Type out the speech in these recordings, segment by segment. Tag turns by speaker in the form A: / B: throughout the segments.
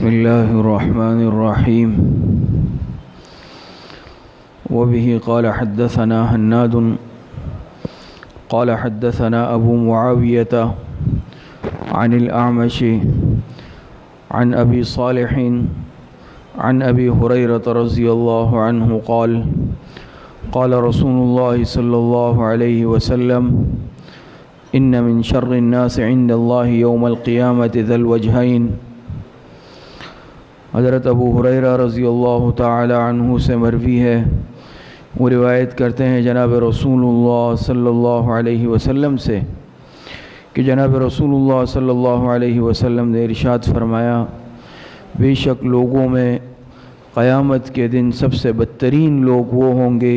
A: بسم الله الرحمن الرحيم وبه قال حدثنا هناد قال حدثنا أبو معاوية عن الأعمش عن أبي صالح عن أبي هريرة رضي الله عنه قال قال رسول الله صلى الله عليه وسلم إن من شر الناس عند الله يوم القيامة ذا الوجهين۔ حضرت ابو ہریرہ رضی اللہ تعالی عنہ سے مروی ہے، وہ روایت کرتے ہیں جناب رسول اللہ صلی اللہ علیہ وسلم سے کہ جناب رسول اللہ صلی اللہ علیہ وسلم نے ارشاد فرمایا، بے شک لوگوں میں قیامت کے دن سب سے بدترین لوگ وہ ہوں گے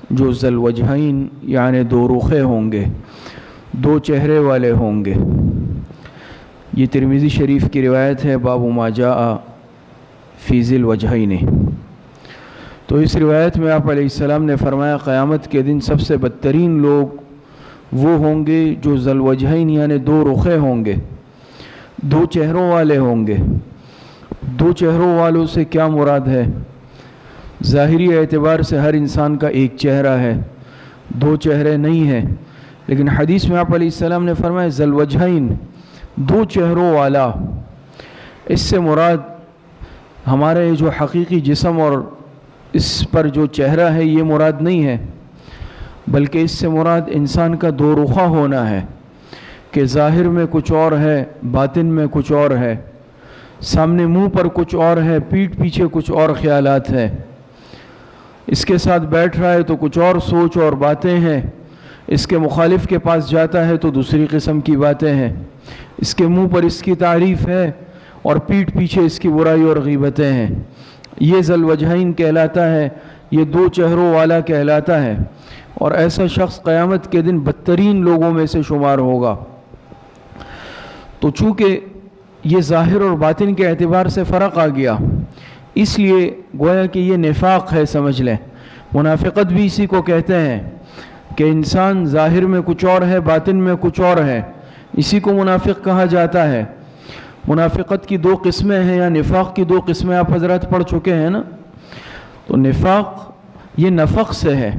A: جو ذی الوجہین یعنی دو رخے ہوں گے، دو چہرے والے ہوں گے۔ یہ ترمذی شریف کی روایت ہے، باب ما جاء فی ذی الوجہین۔ تو اس روایت میں آپ علیہ السلام نے فرمایا قیامت کے دن سب سے بدترین لوگ وہ ہوں گے جو ذی الوجہین یعنی دو رخے ہوں گے، دو چہروں والے ہوں گے۔ دو چہروں والوں سے کیا مراد ہے؟ ظاہری اعتبار سے ہر انسان کا ایک چہرہ ہے، دو چہرے نہیں ہیں، لیکن حدیث میں آپ علیہ السلام نے فرمایا ذی الوجہین، دو چہروں والا۔ اس سے مراد ہمارے جو حقیقی جسم اور اس پر جو چہرہ ہے یہ مراد نہیں ہے، بلکہ اس سے مراد انسان کا دو رخہ ہونا ہے کہ ظاہر میں کچھ اور ہے، باطن میں کچھ اور ہے، سامنے منہ پر کچھ اور ہے، پیٹھ پیچھے کچھ اور خیالات ہیں، اس کے ساتھ بیٹھ رہا ہے تو کچھ اور سوچ اور باتیں ہیں، اس کے مخالف کے پاس جاتا ہے تو دوسری قسم کی باتیں ہیں، اس کے منہ پر اس کی تعریف ہے اور پیٹھ پیچھے اس کی برائی اور غیبتیں ہیں۔ یہ ذی الوجہین کہلاتا ہے، یہ دو چہروں والا کہلاتا ہے، اور ایسا شخص قیامت کے دن بدترین لوگوں میں سے شمار ہوگا۔ تو چونکہ یہ ظاہر اور باطن کے اعتبار سے فرق آ گیا، اس لیے گویا کہ یہ نفاق ہے، سمجھ لیں۔ منافقت بھی اسی کو کہتے ہیں کہ انسان ظاہر میں کچھ اور ہے، باطن میں کچھ اور ہے، اسی کو منافق کہا جاتا ہے۔ منافقت کی دو قسمیں ہیں، یا نفاق کی دو قسمیں آپ حضرات پڑھ چکے ہیں نا۔ تو نفاق یہ نفق سے ہے،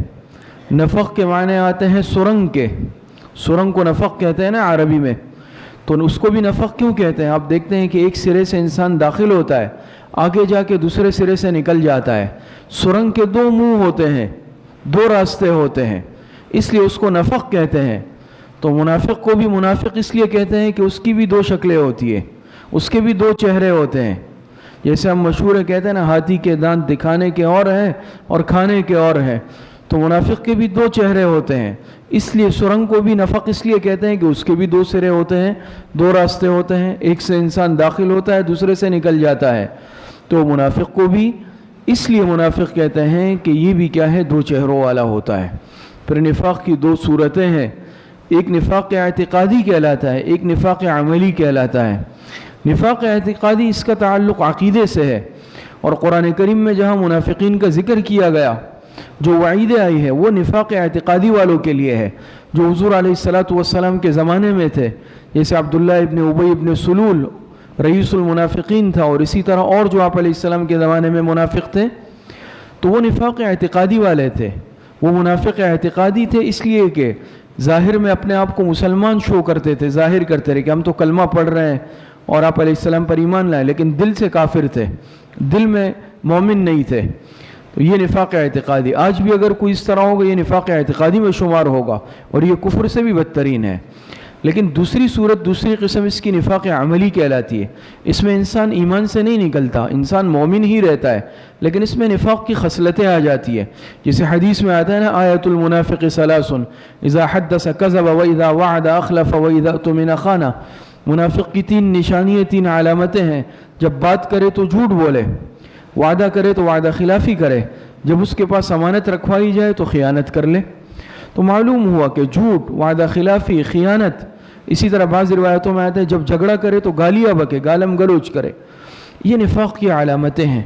A: نفق کے معنی آتے ہیں سرنگ کے، سرنگ کو نفق کہتے ہیں نا عربی میں، تو اس کو بھی نفق کیوں کہتے ہیں؟ آپ دیکھتے ہیں کہ ایک سرے سے انسان داخل ہوتا ہے، آگے جا کے دوسرے سرے سے نکل جاتا ہے۔ سرنگ کے دو منہ ہوتے ہیں، دو راستے ہوتے ہیں، اس لیے اس کو نفق کہتے ہیں۔ تو منافق کو بھی منافق اس لیے کہتے ہیں کہ اس کی بھی دو شکلیں ہوتی ہیں، اس کے بھی دو چہرے ہوتے ہیں۔ جیسے ہم مشہور کہتے ہیں نا، ہاتھی کے دانت دکھانے کے اور ہیں اور کھانے کے اور ہیں، تو منافق کے بھی دو چہرے ہوتے ہیں۔ اس لیے سرنگ کو بھی نفق اس لیے کہتے ہیں کہ اس کے بھی دو سرے ہوتے ہیں، دو راستے ہوتے ہیں، ایک سے انسان داخل ہوتا ہے، دوسرے سے نکل جاتا ہے۔ تو منافق کو بھی اس لیے منافق کہتے ہیں کہ یہ بھی کیا ہے، دو چہروں والا ہوتا ہے۔ پھر نفاق کی دو صورتیں ہیں، ایک نفاق اعتقادی کہلاتا ہے، ایک نفاق عملی کہلاتا ہے۔ نفاق اعتقادی اس کا تعلق عقیدے سے ہے، اور قرآن کریم میں جہاں منافقین کا ذکر کیا گیا، جو وعیدیں آئی ہے، وہ نفاق اعتقادی والوں کے لیے ہے، جو حضور علیہ السلام کے زمانے میں تھے، جیسے عبداللہ ابن ابی ابن سلول رئیس المنافقین تھا، اور اسی طرح اور جو آپ علیہ السلام کے زمانے میں منافق تھے، تو وہ نفاق اعتقادی والے تھے۔ وہ منافق اعتقادی تھے اس لیے کہ ظاہر میں اپنے آپ کو مسلمان شو کرتے تھے، ظاہر کرتے رہے کہ ہم تو کلمہ پڑھ رہے ہیں اور آپ علیہ السلام پر ایمان لائے، لیکن دل سے کافر تھے، دل میں مومن نہیں تھے۔ تو یہ نفاق اعتقادی، آج بھی اگر کوئی اس طرح ہوگا یہ نفاق اعتقادی میں شمار ہوگا، اور یہ کفر سے بھی بدترین ہے۔ لیکن دوسری صورت، دوسری قسم اس کی نفاق عملی کہلاتی ہے۔ اس میں انسان ایمان سے نہیں نکلتا، انسان مومن ہی رہتا ہے، لیکن اس میں نفاق کی خصلتیں آ جاتی ہیں۔ جیسے حدیث میں آتا ہے نا، آیت المنافق ثلاث اذا حدث کذب واذا وعد اخلف واذا اؤتمن خان۔ منافق کی تین نشانیاں، تین علامتیں ہیں، جب بات کرے تو جھوٹ بولے، وعدہ کرے تو وعدہ خلافی کرے، جب اس کے پاس امانت رکھوائی جائے تو خیانت کر لے۔ تو معلوم ہوا کہ جھوٹ، وعدہ خلافی، خیانت، اسی طرح بعض روایتوں میں آتا ہے جب جھگڑا کرے تو گالیاں بکے، گالم گلوچ کرے، یہ نفاق کی علامتیں ہیں۔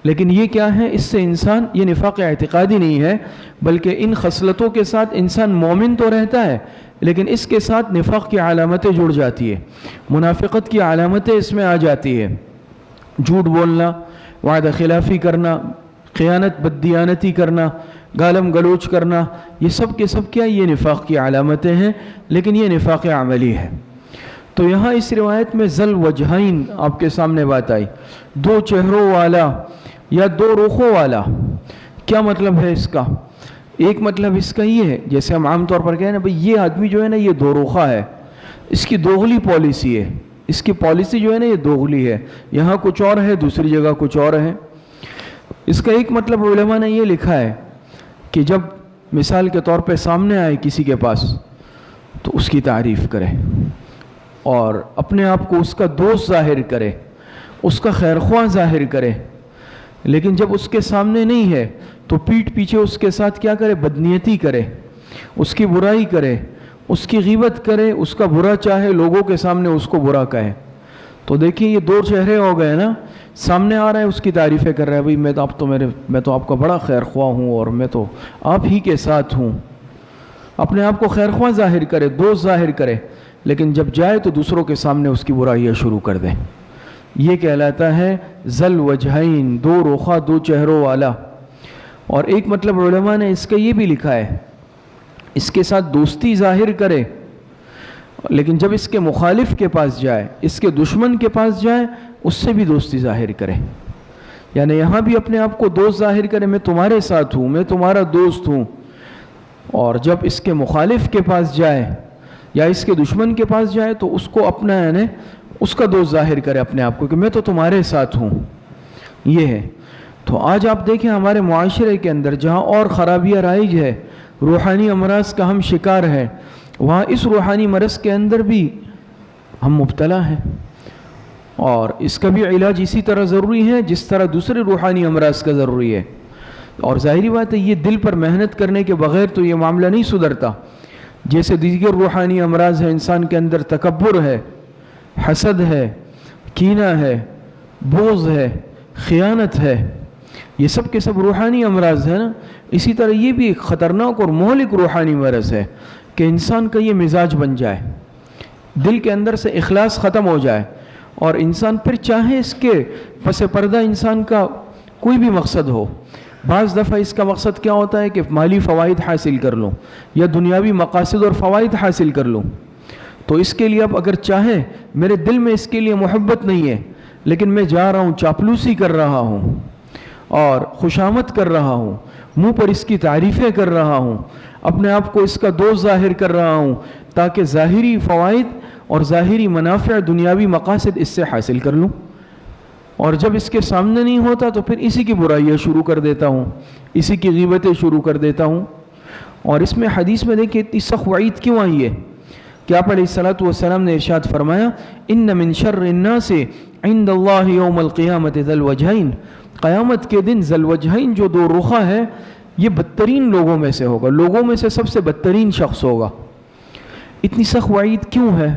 A: لیکن یہ کیا ہے؟ اس سے انسان، یہ نفاق اعتقادی نہیں ہے، بلکہ ان خصلتوں کے ساتھ انسان مومن تو رہتا ہے، لیکن اس کے ساتھ نفاق کی علامتیں جڑ جاتی ہے، منافقت کی علامتیں اس میں آ جاتی ہے۔ جھوٹ بولنا، وعدہ خلافی کرنا، خیانت بددیانتی کرنا، گالم گلوچ کرنا، یہ سب کے سب کیا یہ نفاق کی علامتیں ہیں، لیکن یہ نفاق عملی ہے۔ تو یہاں اس روایت میں ذل وجہین آپ کے سامنے بات آئی، دو چہروں والا یا دو رخوں والا۔ کیا مطلب ہے اس کا؟ ایک مطلب اس کا یہ ہے، جیسے ہم عام طور پر کہیں نا بھئی یہ آدمی جو ہے نا یہ دو رخا ہے، اس کی دوغلی پالیسی ہے، اس کی پالیسی جو ہے نا یہ دوغلی ہے، یہاں کچھ اور ہے دوسری جگہ کچھ اور ہے۔ اس کا ایک مطلب علماء نے یہ لکھا ہے کہ جب مثال کے طور پہ سامنے آئے کسی کے پاس تو اس کی تعریف کرے اور اپنے آپ کو اس کا دوست ظاہر کرے، اس کا خیر خواہ ظاہر کرے، لیکن جب اس کے سامنے نہیں ہے تو پیٹھ پیچھے اس کے ساتھ کیا کرے؟ بدنیتی کرے، اس کی برائی کرے، اس کی غیبت کرے، اس کا برا چاہے، لوگوں کے سامنے اس کو برا کہے۔ تو دیکھیے یہ دو چہرے ہو گئے نا، سامنے آ رہا ہے اس کی تعریفیں کر رہا ہے، بھئی میں تو آپ کا بڑا خیر خواہ ہوں اور میں تو آپ ہی کے ساتھ ہوں، اپنے آپ کو خیر خواہ ظاہر کرے، دوست ظاہر کرے، لیکن جب جائے تو دوسروں کے سامنے اس کی برائیاں شروع کر دیں۔ یہ کہلاتا ہے ذل وجہین، دو رخا دو چہروں والا۔ اور ایک مطلب علماء نے اس کا یہ بھی لکھا ہے، اس کے ساتھ دوستی ظاہر کرے، لیکن جب اس کے مخالف کے پاس جائے، اس کے دشمن کے پاس جائے، اس سے بھی دوستی ظاہر کرے، یعنی یہاں بھی اپنے آپ کو دوست ظاہر کرے، میں تمہارے ساتھ ہوں، میں تمہارا دوست ہوں، اور جب اس کے مخالف کے پاس جائے یا اس کے دشمن کے پاس جائے تو اس کو اپنا یعنی اس کا دوست ظاہر کرے اپنے آپ کو کہ میں تو تمہارے ساتھ ہوں۔ یہ ہے۔ تو آج آپ دیکھیں ہمارے معاشرے کے اندر جہاں اور خرابیاں رائج ہے، روحانی امراض کا ہم شکار ہیں، وہاں اس روحانی مرض کے اندر بھی ہم مبتلا ہیں، اور اس کا بھی علاج اسی طرح ضروری ہے جس طرح دوسرے روحانی امراض کا ضروری ہے۔ اور ظاہری بات ہے یہ دل پر محنت کرنے کے بغیر تو یہ معاملہ نہیں سدھرتا۔ جیسے دیگر روحانی امراض ہیں، انسان کے اندر تکبر ہے، حسد ہے، کینہ ہے، بغض ہے، خیانت ہے، یہ سب کے سب روحانی امراض ہیں نا۔ اسی طرح یہ بھی ایک خطرناک اور مہلک روحانی مرض ہے کہ انسان کا یہ مزاج بن جائے، دل کے اندر سے اخلاص ختم ہو جائے، اور انسان پھر چاہے اس کے پس پردہ انسان کا کوئی بھی مقصد ہو، بعض دفعہ اس کا مقصد کیا ہوتا ہے کہ مالی فوائد حاصل کر لوں یا دنیاوی مقاصد اور فوائد حاصل کر لوں، تو اس کے لیے اب اگر چاہیں میرے دل میں اس کے لیے محبت نہیں ہے، لیکن میں جا رہا ہوں چاپلوسی کر رہا ہوں اور خوشامد کر رہا ہوں، منہ پر اس کی تعریفیں کر رہا ہوں، اپنے آپ کو اس کا دوست ظاہر کر رہا ہوں تاکہ ظاہری فوائد اور ظاہری منافع دنیاوی مقاصد اس سے حاصل کر لوں، اور جب اس کے سامنے نہیں ہوتا تو پھر اسی کی برائیاں شروع کر دیتا ہوں، اسی کی غیبتیں شروع کر دیتا ہوں۔ اور اس میں حدیث میں دیکھیں اتنی سخت وعید کیوں آئی ہے کہ آپ علیہ الصلوۃ والسلام نے ارشاد فرمایا ان من شر الناس عند اللہ یوم القیامت ذی الوجہین، قیامت کے دن ذی الوجہین جو دو رخا ہے یہ بدترین لوگوں میں سے ہوگا، لوگوں میں سے سب سے بدترین شخص ہوگا۔ اتنی سخت وعید کیوں ہے؟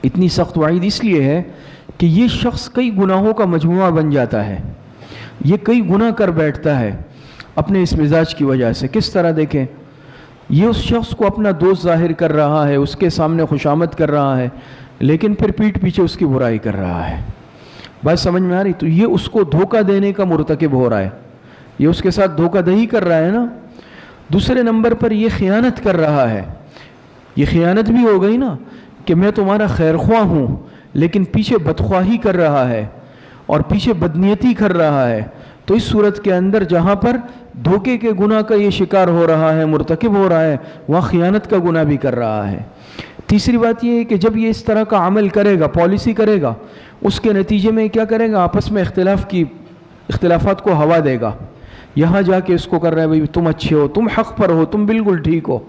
A: اتنی سخت وعید اس لیے ہے کہ یہ شخص کئی گناہوں کا مجموعہ بن جاتا ہے، یہ کئی گناہ کر بیٹھتا ہے اپنے اس مزاج کی وجہ سے۔ کس طرح دیکھیں، یہ اس شخص کو اپنا دوست ظاہر کر رہا ہے، اس کے سامنے خوشامد کر رہا ہے، لیکن پھر پیٹھ پیچھے اس کی برائی کر رہا ہے۔ بات سمجھ میں آ رہی؟ تو یہ اس کو دھوکہ دینے کا مرتکب ہو رہا ہے، یہ اس کے ساتھ دھوکہ دہی کر رہا ہے نا۔ دوسرے نمبر پر یہ خیانت کر رہا ہے، یہ خیانت بھی ہو گئی نا کہ میں تمہارا خیر خواہ ہوں لیکن پیچھے بدخواہی کر رہا ہے اور پیچھے بدنیتی کر رہا ہے۔ تو اس صورت کے اندر جہاں پر دھوکے کے گناہ کا یہ شکار ہو رہا ہے، مرتکب ہو رہا ہے، وہاں خیانت کا گناہ بھی کر رہا ہے۔ تیسری بات یہ ہے کہ جب یہ اس طرح کا عمل کرے گا، پالیسی کرے گا، اس کے نتیجے میں کیا کرے گا؟ آپس میں اختلافات کو ہوا دے گا، یہاں جا کے اس کو کر رہا ہے بھائی تم اچھے ہو، تم حق پر ہو، تم بالکل ٹھیک ہو،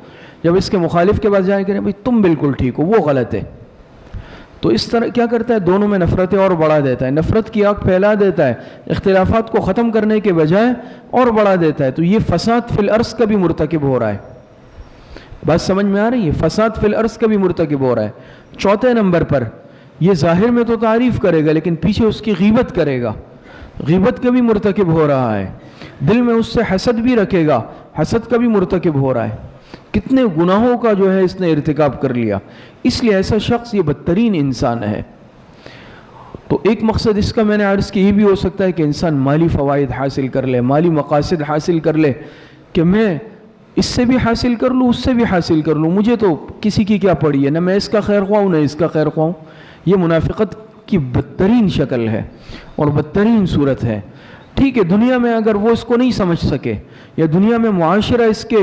A: جب اس کے مخالف کے پاس جائے کہ بھائی تم بالکل ٹھیک ہو، وہ غلط ہے۔ تو اس طرح کیا کرتا ہے؟ دونوں میں نفرتیں اور بڑھا دیتا ہے، نفرت کی آگ پھیلا دیتا ہے، اختلافات کو ختم کرنے کے بجائے اور بڑھا دیتا ہے۔ تو یہ فساد فی الارض کا بھی مرتکب ہو رہا ہے۔ بات سمجھ میں آ رہی ہے؟ فساد فی الارض کا بھی مرتکب ہو رہا ہے۔ چوتھے نمبر پر یہ ظاہر میں تو تعریف کرے گا لیکن پیچھے اس کی غیبت کرے گا، غیبت کا بھی مرتکب ہو رہا ہے، دل میں اس سے حسد بھی رکھے گا، حسد کا بھی مرتکب ہو رہا ہے۔ کتنے گناہوں کا جو ہے اس نے ارتکاب کر لیا، اس لیے ایسا شخص یہ بدترین انسان ہے۔ تو ایک مقصد اس کا میں نے عرض کی یہ بھی ہو سکتا ہے کہ انسان مالی فوائد حاصل کر لے، مالی مقاصد حاصل کر لے کہ میں اس سے بھی حاصل کر لوں، اس سے بھی حاصل کر لوں، مجھے تو کسی کی کیا پڑی ہے، نہ میں اس کا خیر خواہ ہوں نہ اس کا خیر خواہ ہوں۔ یہ منافقت کی بدترین شکل ہے اور بدترین صورت ہے۔ ٹھیک ہے، دنیا میں اگر وہ اس کو نہیں سمجھ سکے یا دنیا میں معاشرہ اس کے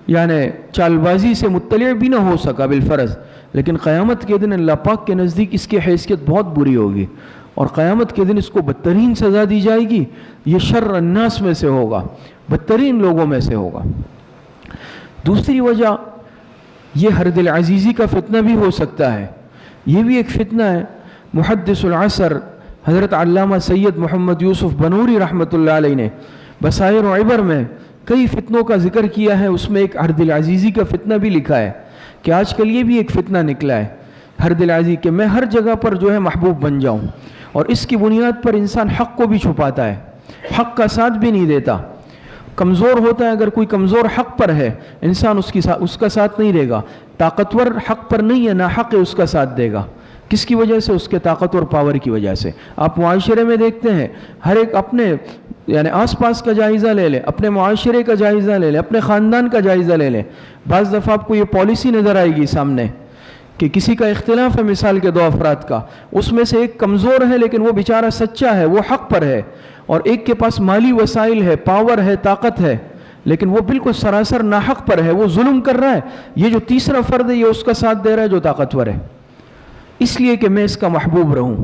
A: یعنی چال بازی سے مطلع بھی نہ ہو سکا بالفرض، لیکن قیامت کے دن اللہ پاک کے نزدیک اس کی حیثیت بہت بری ہوگی اور قیامت کے دن اس کو بدترین سزا دی جائے گی۔ یہ شر الناس میں سے ہوگا، بدترین لوگوں میں سے ہوگا۔ دوسری وجہ یہ حرد العزیزی کا فتنہ بھی ہو سکتا ہے، یہ بھی ایک فتنہ ہے۔ محدث العصر حضرت علامہ سید محمد یوسف بنوری رحمۃ اللہ علیہ نے بصائر و عبر میں کئی فتنوں کا ذکر کیا ہے، اس میں ایک حرد العزیزی کا فتنہ بھی لکھا ہے کہ آج کل یہ بھی ایک فتنہ نکلا ہے حرد العزیزی کہ میں ہر جگہ پر جو ہے محبوب بن جاؤں، اور اس کی بنیاد پر انسان حق کو بھی چھپاتا ہے، حق کا ساتھ بھی نہیں دیتا۔ کمزور ہوتا ہے، اگر کوئی کمزور حق پر ہے انسان اس کا ساتھ نہیں دے گا، طاقتور حق پر نہیں ہے ناحق ہے اس کا ساتھ دے گا۔ کس کی وجہ سے؟ اس کے طاقت اور پاور کی وجہ سے۔ آپ معاشرے میں دیکھتے ہیں ہر ایک اپنے یعنی آس پاس کا جائزہ لے لیں، اپنے معاشرے کا جائزہ لے لیں، اپنے خاندان کا جائزہ لے لیں، بعض دفعہ آپ کو یہ پالیسی نظر آئے گی سامنے کہ کسی کا اختلاف ہے مثال کے دو افراد کا، اس میں سے ایک کمزور ہے لیکن وہ بیچارہ سچا ہے، وہ حق پر ہے، اور ایک کے پاس مالی وسائل ہے، پاور ہے، طاقت ہے، لیکن وہ بالکل سراسر ناحق پر ہے، وہ ظلم کر رہا ہے۔ یہ جو تیسرا فرد ہے یہ اس کا ساتھ دے رہا ہے جو طاقتور ہے، اس لیے کہ میں اس کا محبوب رہوں۔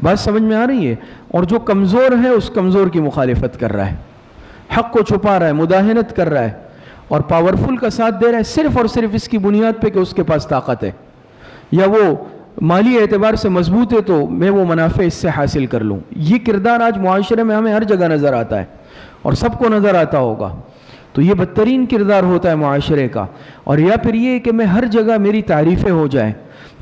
A: بات سمجھ میں آ رہی ہے؟ اور جو کمزور ہے اس کمزور کی مخالفت کر رہا ہے، حق کو چھپا رہا ہے، مداہنت کر رہا ہے، اور پاورفل کا ساتھ دے رہا ہے صرف اور صرف اس کی بنیاد پہ کہ اس کے پاس طاقت ہے یا وہ مالی اعتبار سے مضبوط ہے تو میں وہ منافع اس سے حاصل کر لوں۔ یہ کردار آج معاشرے میں ہمیں ہر جگہ نظر آتا ہے اور سب کو نظر آتا ہوگا۔ تو یہ بدترین کردار ہوتا ہے معاشرے کا۔ اور یا پھر یہ کہ میں ہر جگہ میری تعریفیں ہو جائیں،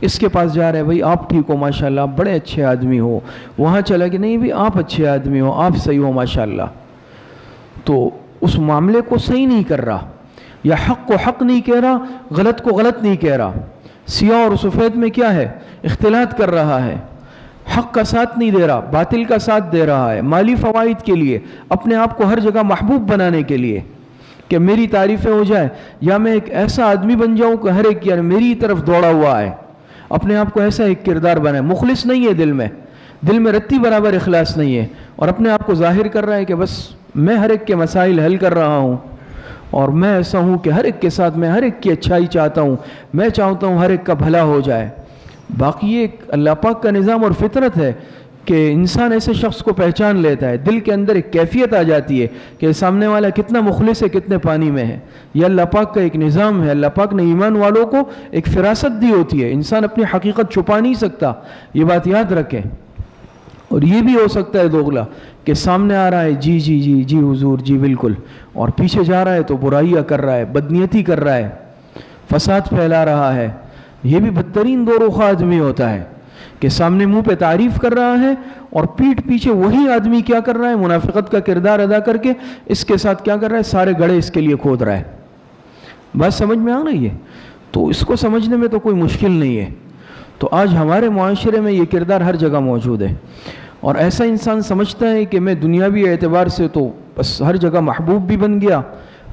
A: اس کے پاس جا رہے بھائی آپ ٹھیک ہو ماشاءاللہ، آپ بڑے اچھے آدمی ہو، وہاں چلا کہ نہیں بھی آپ اچھے آدمی ہو، آپ صحیح ہو ماشاءاللہ، تو اس معاملے کو صحیح نہیں کر رہا، یا حق کو حق نہیں کہہ رہا، غلط کو غلط نہیں کہہ رہا، سیاہ اور سفید میں کیا ہے؟ اختلاط کر رہا ہے، حق کا ساتھ نہیں دے رہا، باطل کا ساتھ دے رہا ہے، مالی فوائد کے لیے، اپنے آپ کو ہر جگہ محبوب بنانے کے لیے کہ میری تعریفیں ہو جائیں، یا میں ایک ایسا آدمی بن جاؤں کہ ہر ایک یعنی میری طرف دوڑا ہوا ہے، اپنے آپ کو ایسا ایک کردار بنائے، مخلص نہیں ہے، دل میں رتی برابر اخلاص نہیں ہے، اور اپنے آپ کو ظاہر کر رہا ہے کہ بس میں ہر ایک کے مسائل حل کر رہا ہوں، اور میں ایسا ہوں کہ ہر ایک کے ساتھ میں ہر ایک کی اچھائی چاہتا ہوں، میں چاہتا ہوں ہر ایک کا بھلا ہو جائے۔ باقی یہ ایک اللہ پاک کا نظام اور فطرت ہے کہ انسان ایسے شخص کو پہچان لیتا ہے، دل کے اندر ایک کیفیت آ جاتی ہے کہ سامنے والا کتنا مخلص ہے، کتنے پانی میں ہے۔ یہ اللہ پاک کا ایک نظام ہے، اللہ پاک نے ایمان والوں کو ایک فراست دی ہوتی ہے، انسان اپنی حقیقت چھپا نہیں سکتا، یہ بات یاد رکھیں۔ اور یہ بھی ہو سکتا ہے دوغلا کہ سامنے آ رہا ہے جی جی جی جی حضور جی بالکل، اور پیچھے جا رہا ہے تو برائیاں کر رہا ہے، بدنیتی کر رہا ہے، فساد پھیلا رہا ہے۔ یہ بھی بدترین دو رخ آدمی ہوتا ہے کہ سامنے منہ پہ تعریف کر رہا ہے اور پیٹھ پیچھے وہی آدمی کیا کر رہا ہے؟ منافقت کا کردار ادا کر کے اس کے ساتھ کیا کر رہا ہے؟ سارے گڑھے اس کے لیے کھود رہا ہے۔ بات سمجھ میں آ رہی ہے؟ تو اس کو سمجھنے میں تو کوئی مشکل نہیں ہے۔ تو آج ہمارے معاشرے میں یہ کردار ہر جگہ موجود ہے، اور ایسا انسان سمجھتا ہے کہ میں دنیاوی اعتبار سے تو بس ہر جگہ محبوب بھی بن گیا،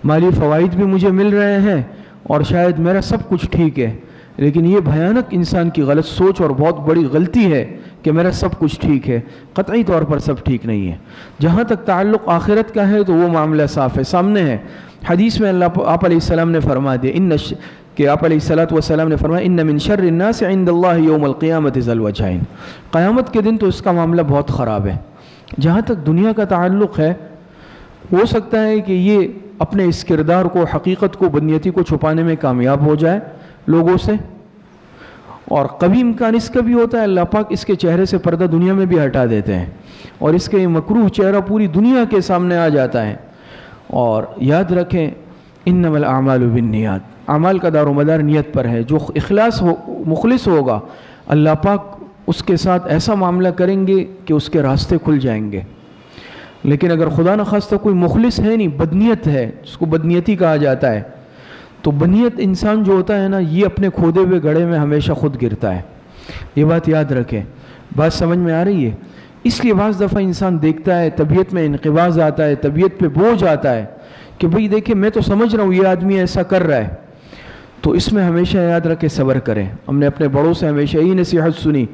A: مالی فوائد بھی مجھے مل رہے ہیں، اور شاید میرا سب کچھ ٹھیک ہے۔ لیکن یہ بھیانک انسان کی غلط سوچ اور بہت بڑی غلطی ہے کہ میرا سب کچھ ٹھیک ہے، قطعی طور پر سب ٹھیک نہیں ہے۔ جہاں تک تعلق آخرت کا ہے تو وہ معاملہ صاف ہے، سامنے ہے۔ حدیث میں آپ علیہ السلام نے فرما دیا کہ آپ علیہ السلام نے فرمایا ان من شر الناس عند اللہ یوم القیامت ذی الوجہین، قیامت کے دن تو اس کا معاملہ بہت خراب ہے۔ جہاں تک دنیا کا تعلق ہے، ہو سکتا ہے کہ یہ اپنے اس کردار کو، حقیقت کو، بدنیتی کو چھپانے میں کامیاب ہو جائے لوگوں سے، اور کبھی امکان اس کا بھی ہوتا ہے اللہ پاک اس کے چہرے سے پردہ دنیا میں بھی ہٹا دیتے ہیں، اور اس کا یہ مکروہ چہرہ پوری دنیا کے سامنے آ جاتا ہے۔ اور یاد رکھیں انما الاعمال بالنیات، اعمال کا دار و مدار نیت پر ہے۔ جو مخلص ہوگا اللہ پاک اس کے ساتھ ایسا معاملہ کریں گے کہ اس کے راستے کھل جائیں گے۔ لیکن اگر خدا نخواستہ کوئی مخلص ہے نہیں، بدنیت ہے، جس کو بدنیتی کہا جاتا ہے، تو بدنیت انسان جو ہوتا ہے نا، یہ اپنے کھودے ہوئے گڑھے میں ہمیشہ خود گرتا ہے۔ یہ بات یاد رکھیں، بات سمجھ میں آ رہی ہے؟ اس لیے بعض دفعہ انسان دیکھتا ہے طبیعت میں انقباض آتا ہے، طبیعت پہ بوجھ آتا ہے کہ بھئی دیکھیں میں تو سمجھ رہا ہوں یہ آدمی ایسا کر رہا ہے، تو اس میں ہمیشہ یاد رکھے صبر کریں۔ ہم نے اپنے بڑوں سے ہمیشہ یہی نصیحت سنی،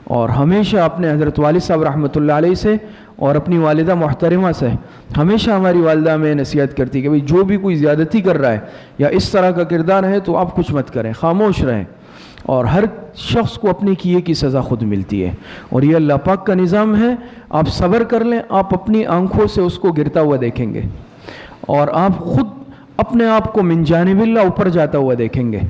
A: اور ہمیشہ اپنے حضرت والد صاحب رحمۃ اللہ علیہ سے اور اپنی والدہ محترمہ سے ہمیشہ ہماری والدہ میں نصیحت کرتی کہ بھئی جو بھی کوئی زیادتی کر رہا ہے یا اس طرح کا کردار ہے تو آپ کچھ مت کریں، خاموش رہیں، اور ہر شخص کو اپنے کیے کی سزا خود ملتی ہے، اور یہ اللہ پاک کا نظام ہے۔ آپ صبر کر لیں، آپ اپنی آنکھوں سے اس کو گرتا ہوا دیکھیں گے، اور آپ خود اپنے آپ کو من جانب اللہ اوپر جاتا ہوا دیکھیں گے۔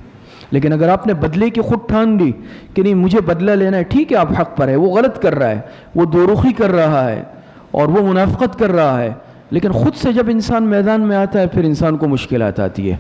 A: لیکن اگر آپ نے بدلے کی خود ٹھان لی کہ نہیں مجھے بدلہ لینا ہے، ٹھیک ہے آپ حق پر ہے، وہ غلط کر رہا ہے، وہ دوروخی کر رہا ہے اور وہ منافقت کر رہا ہے، لیکن خود سے جب انسان میدان میں آتا ہے پھر انسان کو مشکلات آتی ہے،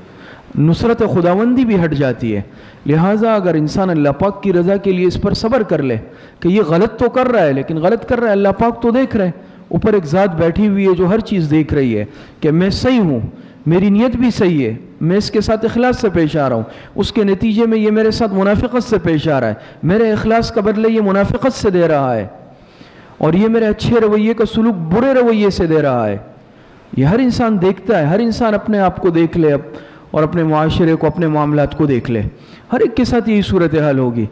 A: نصرت خداوندی بھی ہٹ جاتی ہے۔ لہٰذا اگر انسان اللہ پاک کی رضا کے لیے اس پر صبر کر لے کہ یہ غلط تو کر رہا ہے لیکن غلط کر رہا ہے، اللہ پاک تو دیکھ رہے ہیں، اوپر ایک ذات بیٹھی ہوئی ہے جو ہر چیز دیکھ رہی ہے کہ میں صحیح ہوں، میری نیت بھی صحیح ہے، میں اس کے ساتھ اخلاص سے پیش آ رہا ہوں، اس کے نتیجے میں یہ میرے ساتھ منافقت سے پیش آ رہا ہے، میرے اخلاص کا بدلہ یہ منافقت سے دے رہا ہے، اور یہ میرے اچھے رویے کا سلوک برے رویے سے دے رہا ہے۔ یہ ہر انسان دیکھتا ہے، ہر انسان اپنے آپ کو دیکھ لے اور اپنے معاشرے کو، اپنے معاملات کو دیکھ لے، ہر ایک کے ساتھ یہی صورتحال ہوگی۔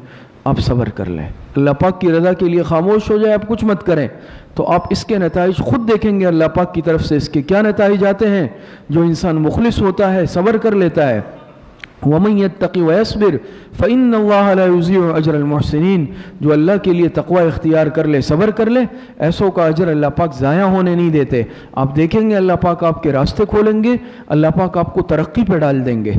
A: آپ صبر کر لیں، اللہ پاک کی رضا کے لیے خاموش ہو جائے، آپ کچھ مت کریں، تو آپ اس کے نتائج خود دیکھیں گے۔ اللہ پاک کی طرف سے اس کے کیا نتائج آتے ہیں؟ جو انسان مخلص ہوتا ہے، صبر کر لیتا ہے، وَمَن يَتَّقِ وَيَصْبِرْ فَإِنَّ اللَّهَ لَا يُضِيعُ أَجْرَ الْمُحْسِنِينَ، جو اللہ کے لیے تقوی اختیار کر لے، صبر کر لے، ایسوں کا اجر اللہ پاک ضائع ہونے نہیں دیتے۔ آپ دیکھیں گے اللہ پاک آپ کے راستے کھولیں گے، اللہ پاک آپ کو ترقی پہ ڈال دیں گے،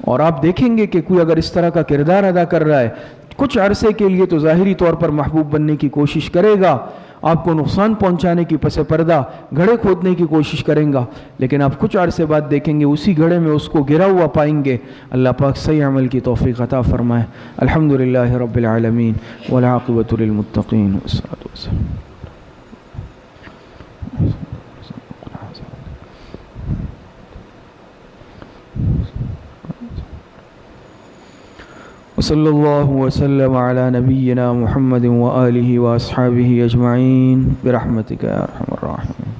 A: اور آپ دیکھیں گے کہ کوئی اگر اس طرح کا کردار ادا کر رہا ہے کچھ عرصے کے لیے تو ظاہری طور پر محبوب بننے کی کوشش کرے گا، آپ کو نقصان پہنچانے کی پس پردہ گھڑے کھودنے کی کوشش کریں گا، لیکن آپ کچھ عرصے بعد دیکھیں گے اسی گھڑے میں اس کو گرا ہوا پائیں گے۔ اللہ پاک صحیح عمل کی توفیق عطا فرمائے۔ الحمدللہ رب العالمین والعاقبۃ للمتقین والصلاۃ والسلام۔ وصلی اللہ وسلم علی نبینا محمد وآلہ واصحابہ اجمعین برحمتک یا ارحم الراحمین۔